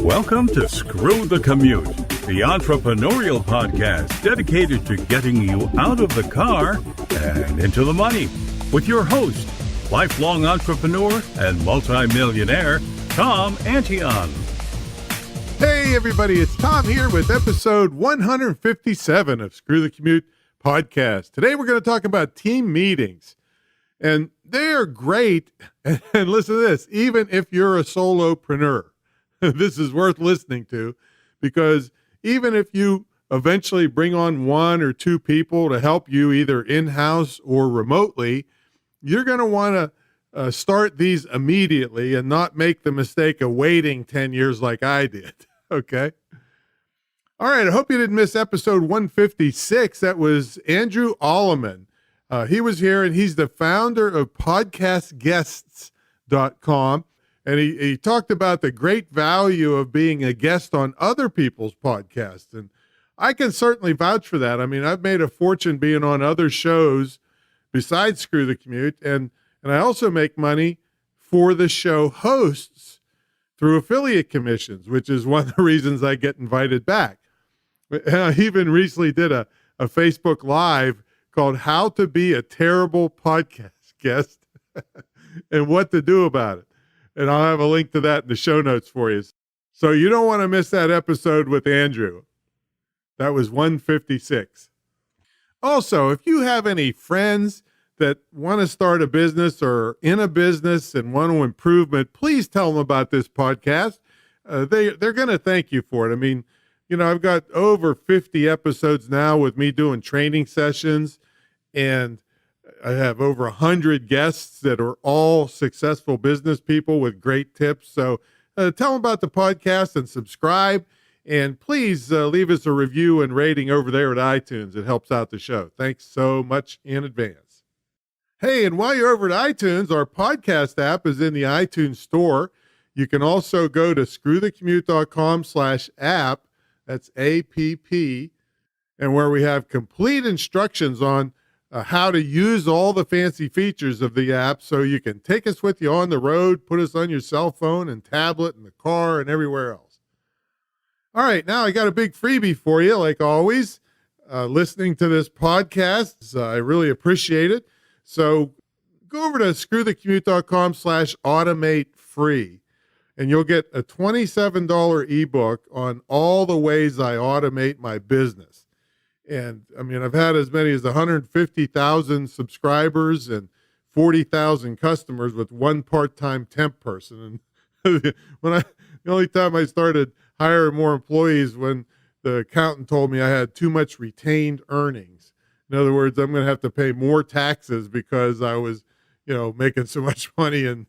Welcome to Screw the Commute, the entrepreneurial podcast dedicated to getting you out of the car and into the money, with your host, lifelong entrepreneur and multimillionaire, Tom Antion. Hey everybody, it's Tom here with episode 157 of Screw the Commute podcast. Today we're going to talk about team meetings, and they are great. And listen to this, even if you're a solopreneur, this is worth listening to, because even if you eventually bring on one or two people to help you either in-house or remotely, you're going to want to start these immediately and not make the mistake of waiting 10 years like I did. Okay. All right. I hope you didn't miss episode 156. That was Andrew Alleman. He was here, and he's the founder of podcastguests.com. And he talked about the great value of being a guest on other people's podcasts. And I can certainly vouch for that. I mean, I've made a fortune being on other shows besides Screw the Commute. And I also make money for the show hosts through affiliate commissions, which is one of the reasons I get invited back. And I even recently did a Facebook Live called How to Be a Terrible Podcast Guest and What to Do About It. And I'll have a link to that in the show notes for you. So you don't want to miss that episode with Andrew. That was 156. Also, if you have any friends that want to start a business or in a business and want to improvement, please tell them about this podcast. They're going to thank you for it. I mean, you know, I've got over 50 episodes now with me doing training sessions, and I have over 100 guests that are all successful business people with great tips. So tell them about the podcast and subscribe. And please leave us a review and rating over there at iTunes. It helps out the show. Thanks so much in advance. Hey, and while you're over at iTunes, our podcast app is in the iTunes store. You can also go to screwthecommute.com/app. That's APP. And where we have complete instructions on how to use all the fancy features of the app, so you can take us with you on the road, put us on your cell phone and tablet in the car and everywhere else. All right, now I got a big freebie for you, like always. Listening to this podcast, I really appreciate it. So go over to screwthecommute.com/automate free, and you'll get a $27 ebook on all the ways I automate my business. And I mean, I've had as many as 150,000 subscribers and 40,000 customers with one part-time temp person. And the only time I started hiring more employees when the accountant told me I had too much retained earnings. In other words, I'm going to have to pay more taxes because I was, making so much money and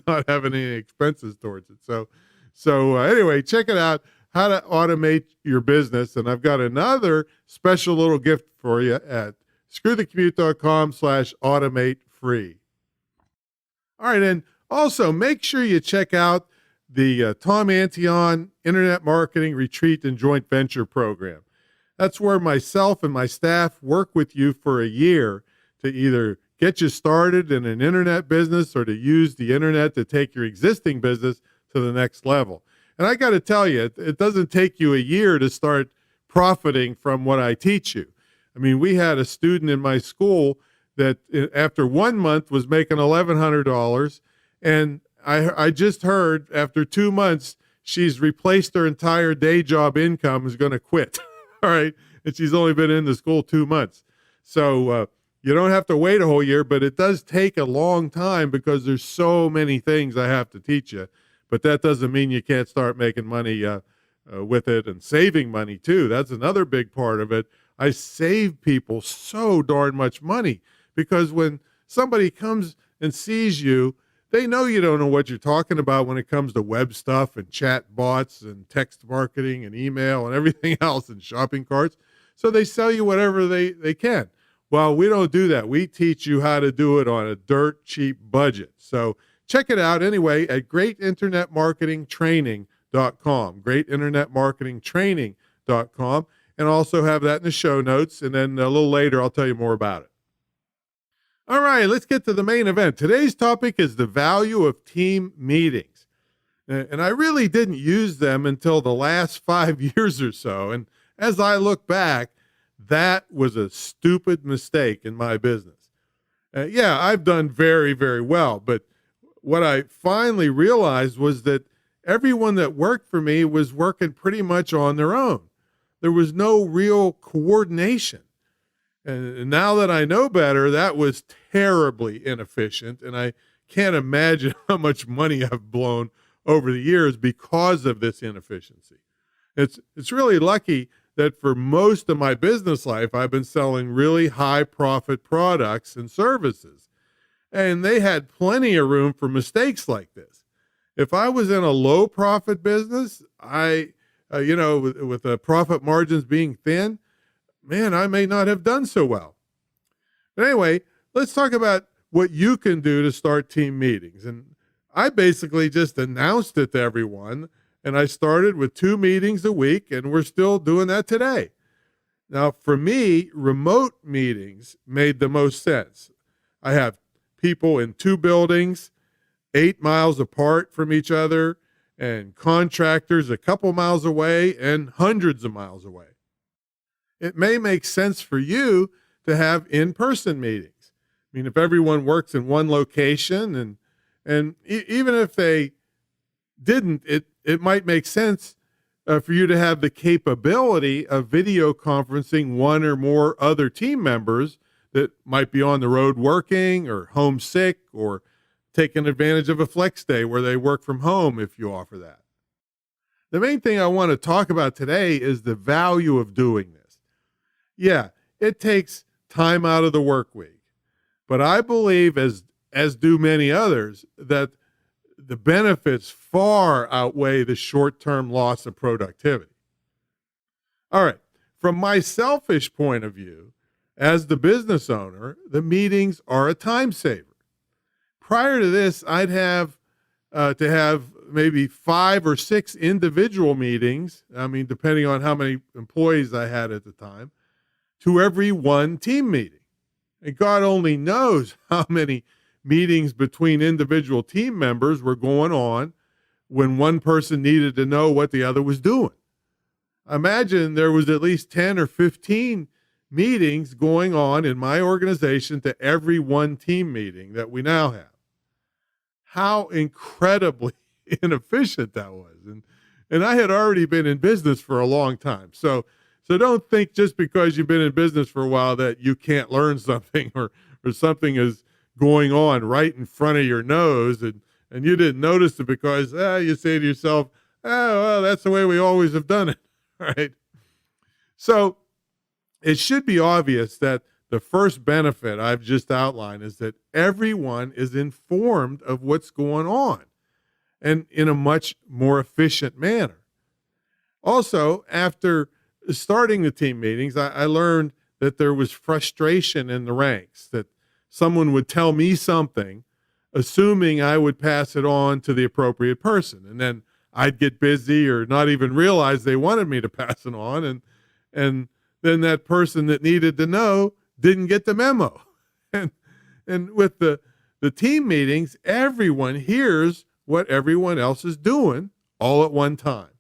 not having any expenses towards it. So anyway, check it out. How to automate your business. And I've got another special little gift for you at screwthecommute.com/automate free. All right. And also make sure you check out the Tom Antion Internet Marketing Retreat and Joint Venture Program. That's where myself and my staff work with you for a year to either get you started in an internet business or to use the internet to take your existing business to the next level. And I got to tell you, it doesn't take you a year to start profiting from what I teach you. I mean, we had a student in my school that after 1 month was making $1,100. And I just heard after 2 months, she's replaced her entire day job income, is going to quit. All right. And she's only been in the school 2 months. So you don't have to wait a whole year, but it does take a long time because there's so many things I have to teach you. But that doesn't mean you can't start making money with it and saving money too. That's another big part of it. I save people so darn much money because when somebody comes and sees you, they know you don't know what you're talking about when it comes to web stuff and chat bots and text marketing and email and everything else and shopping carts. So they sell you whatever they can. Well, we don't do that. We teach you how to do it on a dirt cheap budget. So check it out anyway at greatinternetmarketingtraining.com, greatinternetmarketingtraining.com, and also have that in the show notes. And then a little later, I'll tell you more about it. All right, let's get to the main event. Today's topic is the value of team meetings. And I really didn't use them until the last 5 years or so. And as I look back, that was a stupid mistake in my business. Yeah, I've done very, very well. But what I finally realized was that everyone that worked for me was working pretty much on their own. There was no real coordination. And now that I know better, that was terribly inefficient. And I can't imagine how much money I've blown over the years because of this inefficiency. It's really lucky that for most of my business life, I've been selling really high profit products and services. And they had plenty of room for mistakes like this. If I was in a low profit business, with the profit margins being thin, man, I may not have done so well. But anyway, let's talk about what you can do to start team meetings. And I basically just announced it to everyone, and I started with 2 meetings a week, and we're still doing that today. Now, for me, remote meetings made the most sense. I have people in 2 buildings, 8 miles apart from each other, and contractors a couple miles away and hundreds of miles away. It may make sense for you to have in-person meetings. I mean, if everyone works in one location and even if they didn't, it might make sense for you to have the capability of video conferencing one or more other team members that might be on the road working or homesick or taking advantage of a flex day where they work from home if you offer that. The main thing I want to talk about today is the value of doing this. Yeah, it takes time out of the work week, but I believe, as do many others, that the benefits far outweigh the short-term loss of productivity. All right, from my selfish point of view, as the business owner, the meetings are a time saver. Prior to this, I'd have to have maybe 5 or 6 individual meetings, I mean, depending on how many employees I had at the time, to every one team meeting. And God only knows how many meetings between individual team members were going on when one person needed to know what the other was doing. Imagine there was at least 10 or 15 meetings going on in my organization to every one team meeting that we now have. How incredibly inefficient that was. And I had already been in business for a long time. So don't think just because you've been in business for a while that you can't learn something or something is going on right in front of your nose and you didn't notice it because you say to yourself, oh, well, that's the way we always have done it, right? So it should be obvious that the first benefit I've just outlined is that everyone is informed of what's going on and in a much more efficient manner. Also, after starting the team meetings, I learned that there was frustration in the ranks, that someone would tell me something, assuming I would pass it on to the appropriate person. And then I'd get busy or not even realize they wanted me to pass it on. And then that person that needed to know didn't get the memo. And with the team meetings, everyone hears what everyone else is doing all at one time.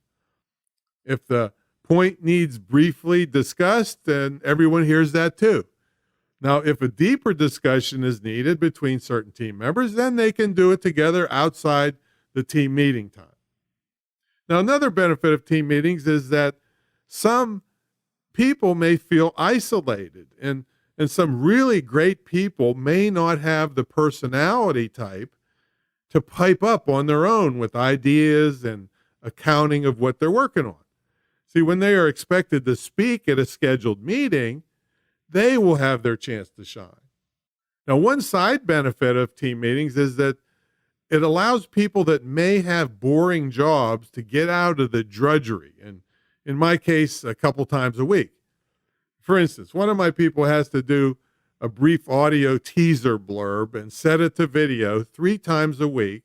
If the point needs briefly discussed, then everyone hears that too. Now, if a deeper discussion is needed between certain team members, then they can do it together outside the team meeting time. Now, another benefit of team meetings is that some people may feel isolated, and some really great people may not have the personality type to pipe up on their own with ideas and accounting of what they're working on. See, when they are expected to speak at a scheduled meeting, they will have their chance to shine. Now, one side benefit of team meetings is that it allows people that may have boring jobs to get out of the drudgery, and in my case, a couple times a week. For instance, one of my people has to do a brief audio teaser blurb and set it to video 3 times a week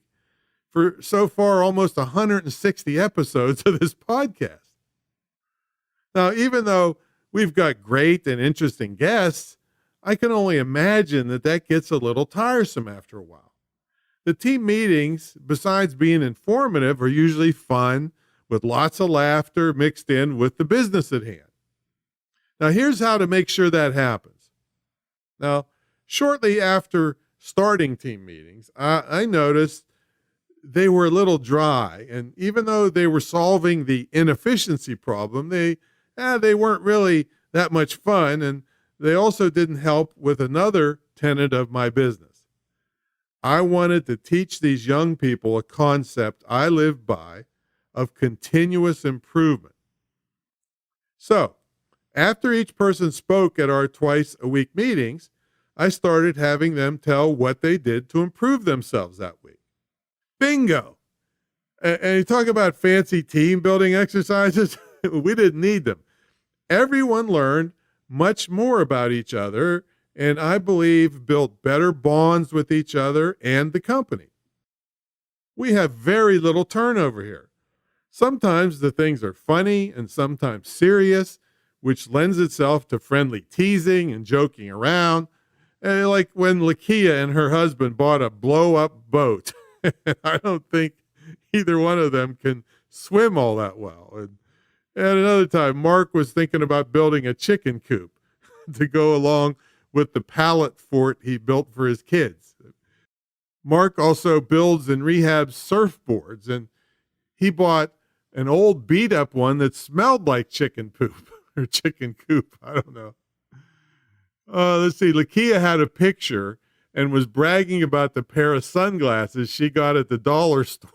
for so far almost 160 episodes of this podcast. Now, even though we've got great and interesting guests, I can only imagine that gets a little tiresome after a while. The team meetings, besides being informative, are usually fun with lots of laughter mixed in with the business at hand. Now, here's how to make sure that happens. Now, shortly after starting team meetings, I noticed they were a little dry. And even though they were solving the inefficiency problem, they weren't really that much fun. And they also didn't help with another tenet of my business. I wanted to teach these young people a concept I live by of continuous improvement. So, after each person spoke at our twice-a-week meetings, I started having them tell what they did to improve themselves that week. Bingo! And you talk about fancy team building exercises, we didn't need them. Everyone learned much more about each other, and I believe built better bonds with each other and the company. We have very little turnover here. Sometimes the things are funny and sometimes serious, which lends itself to friendly teasing and joking around. Like when Lakia and her husband bought a blow-up boat. I don't think either one of them can swim all that well. And another time, Mark was thinking about building a chicken coop to go along with the pallet fort he built for his kids. Mark also builds and rehabs surfboards, and he bought an old beat-up one that smelled like chicken poop or chicken coop. I don't know. Let's see. Lakia had a picture and was bragging about the pair of sunglasses she got at the dollar store,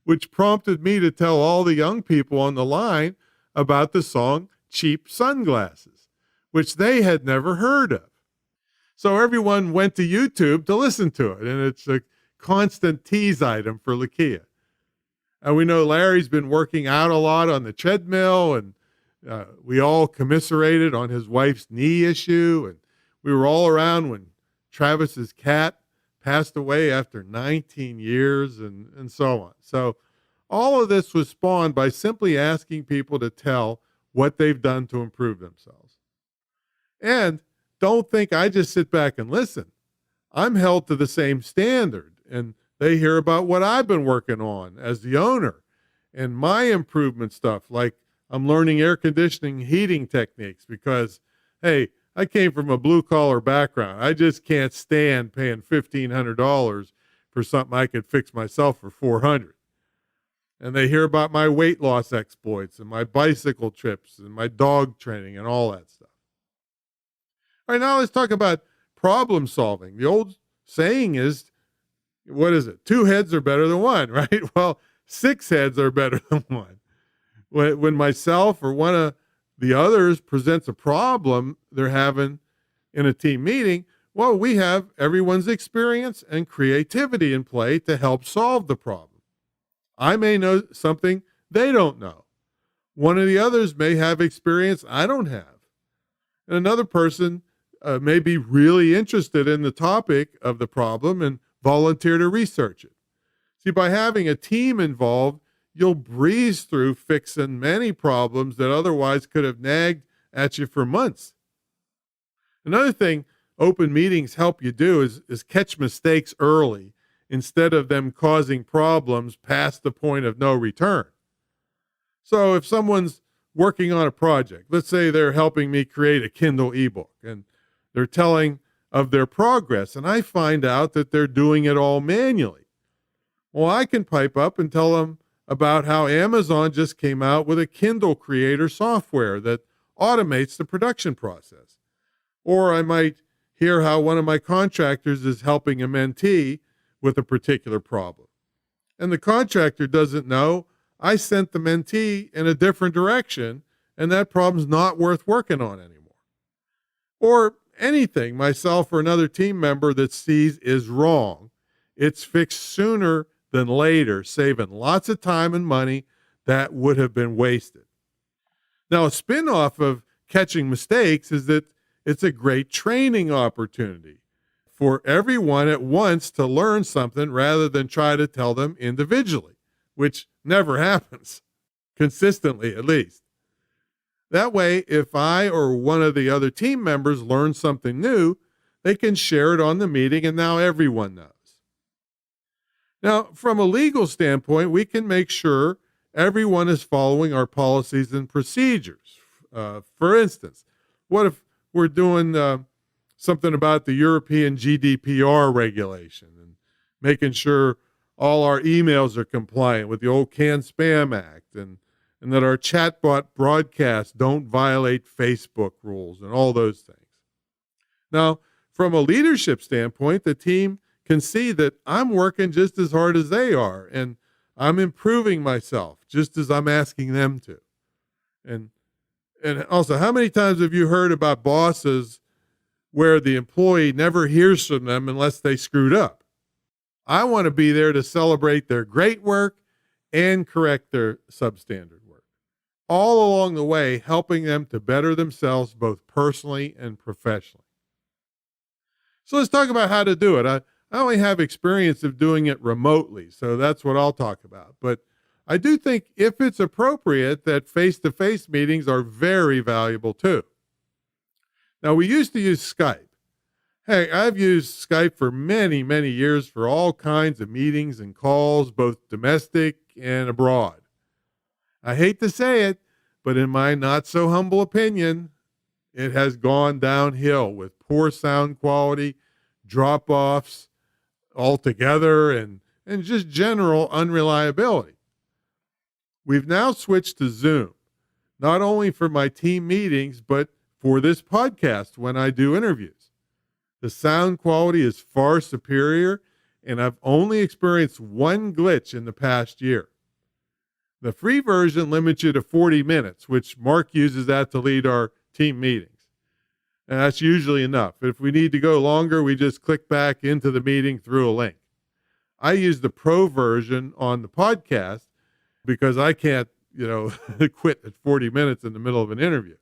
which prompted me to tell all the young people on the line about the song Cheap Sunglasses, which they had never heard of. So everyone went to YouTube to listen to it, and it's a constant tease item for Lakia. And we know Larry's been working out a lot on the treadmill, and we all commiserated on his wife's knee issue, and we were all around when Travis's cat passed away after 19 years and so on. So all of this was spawned by simply asking people to tell what they've done to improve themselves. And don't think I just sit back and listen. I'm held to the same standard, and they hear about what I've been working on as the owner and my improvement stuff, like I'm learning air conditioning heating techniques because, hey, I came from a blue-collar background. I just can't stand paying $1,500 for something I could fix myself for $400. And they hear about my weight loss exploits and my bicycle trips and my dog training and all that stuff. All right, now let's talk about problem solving. The old saying is, what is it? 2 heads are better than 1, right? Well, 6 heads are better than 1. When myself or one of the others presents a problem they're having in a team meeting, well, we have everyone's experience and creativity in play to help solve the problem. I may know something they don't know. One of the others may have experience I don't have. And another person may be really interested in the topic of the problem and volunteer to research it. See, by having a team involved, you'll breeze through fixing many problems that otherwise could have nagged at you for months. Another thing open meetings help you do is catch mistakes early instead of them causing problems past the point of no return. So if someone's working on a project, let's say they're helping me create a Kindle ebook, and they're telling of their progress, and I find out that they're doing it all manually. Well, I can pipe up and tell them about how Amazon just came out with a Kindle creator software that automates the production process. Or I might hear how one of my contractors is helping a mentee with a particular problem. And the contractor doesn't know I sent the mentee in a different direction, and that problem's not worth working on anymore. Or anything myself or another team member that sees is wrong, it's fixed sooner than later, saving lots of time and money that would have been wasted. Now, a spin-off of catching mistakes is that it's a great training opportunity for everyone at once to learn something rather than try to tell them individually, which never happens, consistently at least. That way, if I or one of the other team members learn something new, they can share it on the meeting, and now everyone knows. Now, from a legal standpoint, we can make sure everyone is following our policies and procedures. For instance, what if we're doing something about the European GDPR regulation and making sure all our emails are compliant with the old Can Spam Act and that our chatbot broadcasts don't violate Facebook rules and all those things. Now, from a leadership standpoint, the team can see that I'm working just as hard as they are and I'm improving myself just as I'm asking them to. And also, how many times have you heard about bosses where the employee never hears from them unless they screwed up? I want to be there to celebrate their great work and correct their substandard work, all along the way, helping them to better themselves both personally and professionally. So let's talk about how to do it. I only have experience of doing it remotely, so that's what I'll talk about. But I do think if it's appropriate that face-to-face meetings are very valuable too. Now, we used to use Skype. Hey, I've used Skype for many, many years for all kinds of meetings and calls, both domestic and abroad. I hate to say it, but in my not so humble opinion, it has gone downhill with poor sound quality, drop-offs altogether, and just general unreliability. We've now switched to Zoom, not only for my team meetings, but for this podcast when I do interviews. The sound quality is far superior, and I've only experienced one glitch in the past year. The free version limits you to 40 minutes, which Mark uses that to lead our team meetings. And that's usually enough. If we need to go longer, we just click back into the meeting through a link. I use the pro version on the podcast because I can't, quit at 40 minutes in the middle of an interview.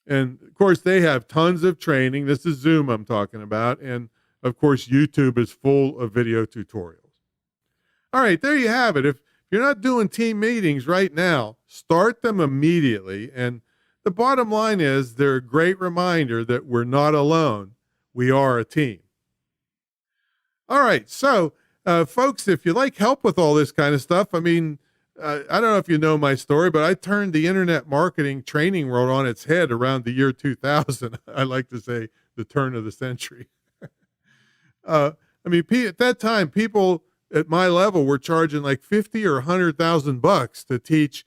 And of course, they have tons of training. This is Zoom I'm talking about. And of course, YouTube is full of video tutorials. All right, there you have it. If you're not doing team meetings right now, start them immediately. And the bottom line is they're a great reminder that we're not alone. We are a team. All right, so folks, if you like help with all this kind of stuff, I don't know if you know my story, but I turned the internet marketing training world on its head around the year 2000. I like to say the turn of the century. At that time, people at my level were charging like $50,000 or $100,000 to teach,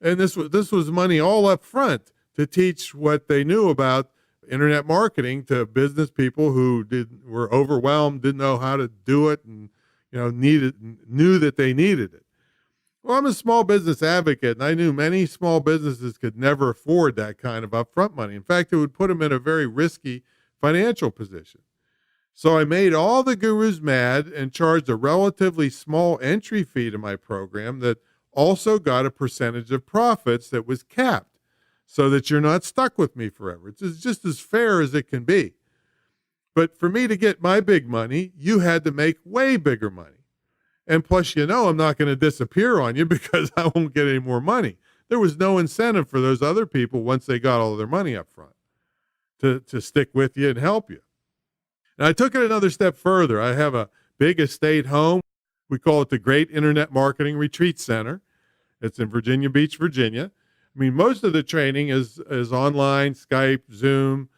and this was money all up front to teach what they knew about internet marketing to business people who were overwhelmed, didn't know how to do it, and knew that they needed it. Well, I'm a small business advocate, and I knew many small businesses could never afford that kind of upfront money. In fact, it would put them in a very risky financial position. So I made all the gurus mad and charged a relatively small entry fee to my program that also got a percentage of profits that was capped so that you're not stuck with me forever. It's just as fair as it can be. But for me to get my big money, you had to make way bigger money. And plus, I'm not going to disappear on you because I won't get any more money. There was no incentive for those other people once they got all of their money up front to stick with you and help you. And I took it another step further. I have a big estate home. We call it the Great Internet Marketing Retreat Center. It's in Virginia Beach, Virginia. Most of the training is online, Skype, Zoom,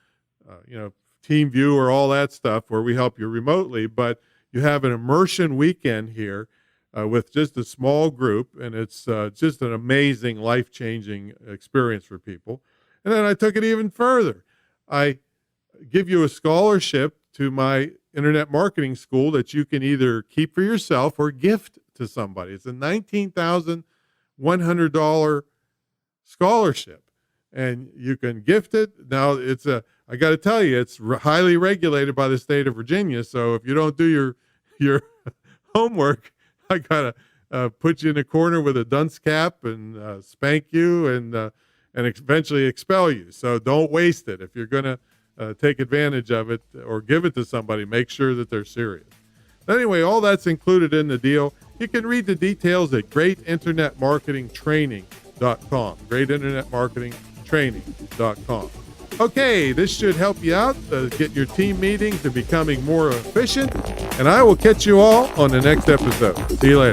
TeamViewer, all that stuff where we help you remotely. But you have an immersion weekend here with just a small group, and it's just an amazing, life-changing experience for people. And then I took it even further. I give you a scholarship to my internet marketing school that you can either keep for yourself or gift to somebody. It's a $19,100 scholarship, and you can gift it. Now, I got to tell you, it's highly regulated by the state of Virginia. So if you don't do your homework, I got to put you in a corner with a dunce cap and spank you and eventually expel you. So don't waste it. If you're going to take advantage of it or give it to somebody, make sure that they're serious. But anyway, all that's included in the deal. You can read the details at greatinternetmarketingtraining.com. greatinternetmarketingtraining.com. Okay, this should help you out, get your team meetings and becoming more efficient And I will catch you all on the next episode. See you later.